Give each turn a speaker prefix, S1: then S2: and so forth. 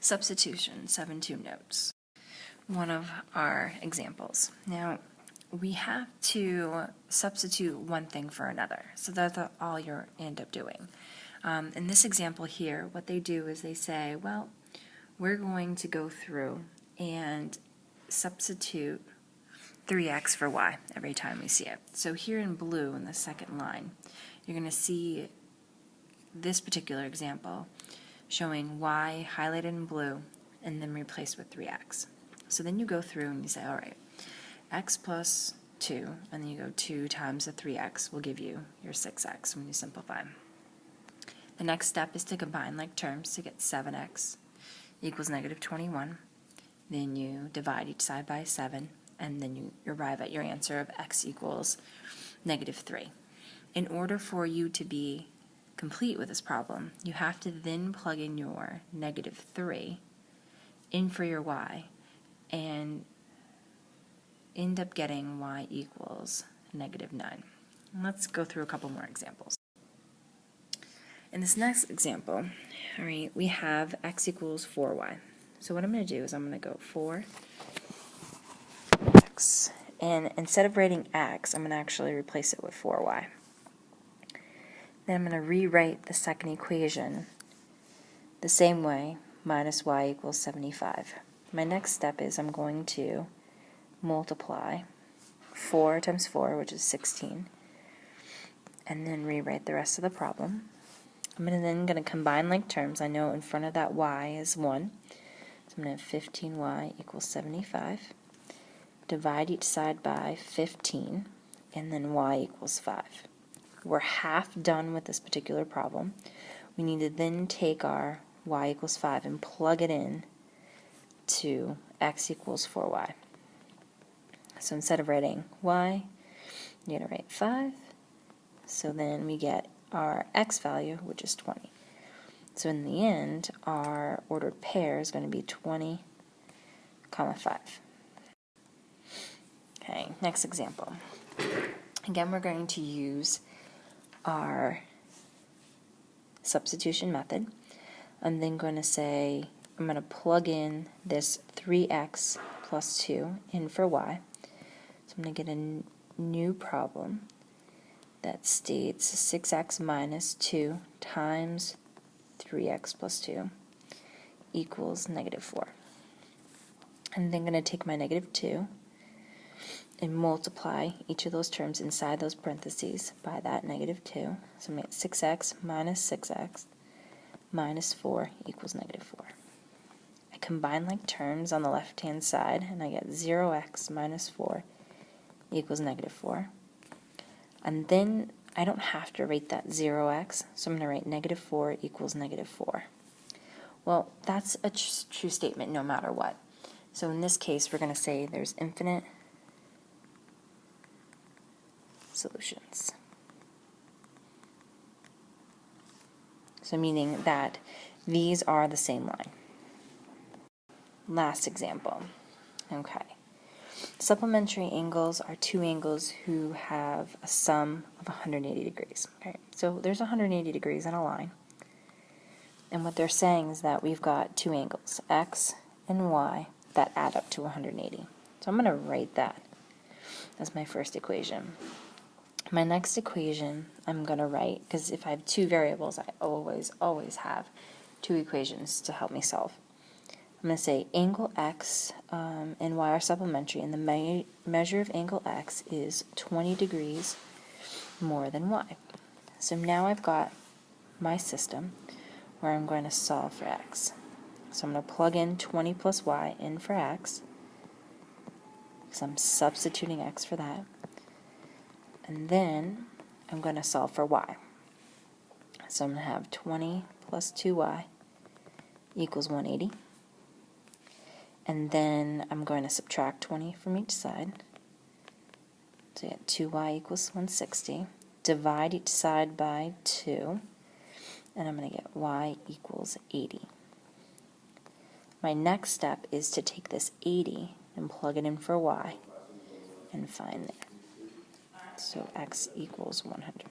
S1: Substitution, 7-2 notes. One of our examples. Now, we have to substitute one thing for another, so that's all you end up doing. In this example here, what they do is they say, well, we're going to go through and substitute 3x for y every time we see it. So here in blue in the second line, you're going to see this particular example showing y highlighted in blue and then replaced with 3x. So then you go through and you say, all right, x plus 2, and then you go 2 times the 3x will give you your 6x when you simplify. The next step is to combine like terms to get 7x equals negative 21. Then you divide each side by 7, and then you arrive at your answer of x equals negative 3. In order for you to be complete with this problem, you have to then plug in your negative 3 in for your y and end up getting y equals negative 9. Let's go through a couple more examples. In this next example, all right, we have x equals 4y. So what I'm going to do is I'm going to go 4x, and instead of writing x, I'm going to actually replace it with 4y. Then I'm going to rewrite the second equation the same way, minus y equals 75. My next step is I'm going to multiply 4 times 4, which is 16, and then rewrite the rest of the problem. I'm then going to combine like terms. I know in front of that y is 1, so I'm going to have 15y equals 75. Divide each side by 15, and then y equals 5. We're half done with this particular problem. We need to then take our y equals 5 and plug it in to x equals 4y. So instead of writing y, you're going to write 5. So then we get our x value, which is 20. So in the end, our ordered pair is going to be 20, 5. Okay, next example. Again, we're going to use our substitution method. I'm then going to say, I'm going to plug in this 3x plus 2 in for y. So I'm going to get a new problem that states 6x minus 2 times 3x plus 2 equals negative 4. I'm then going to take my negative 2 and multiply each of those terms inside those parentheses by that negative 2. So I'm going to get 6x minus 4 equals negative 4. I combine like terms on the left-hand side, and I get 0x minus 4 equals negative 4. And then I don't have to write that 0x, so I'm going to write negative 4 equals negative 4. Well, that's a true statement no matter what. So in this case, we're going to say there's infinite solutions. So meaning that these are the same line. Last example. Okay. Supplementary angles are two angles who have a sum of 180 degrees. Okay. So there's 180 degrees in a line. And what they're saying is that we've got two angles, x and y, that add up to 180. So I'm going to write that as my first equation. My next equation I'm going to write, because if I have two variables, I always have two equations to help me solve. I'm going to say angle x and y are supplementary, and the measure of angle x is 20 degrees more than y. So now I've got my system where I'm going to solve for x. So I'm going to plug in 20 plus y in for x, because I'm substituting x for that. And then I'm going to solve for y. So I'm going to have 20 plus 2y equals 180. And then I'm going to subtract 20 from each side. So I get 2y equals 160. Divide each side by 2. And I'm going to get y equals 80. My next step is to take this 80 and plug it in for y and find that. So x equals 100.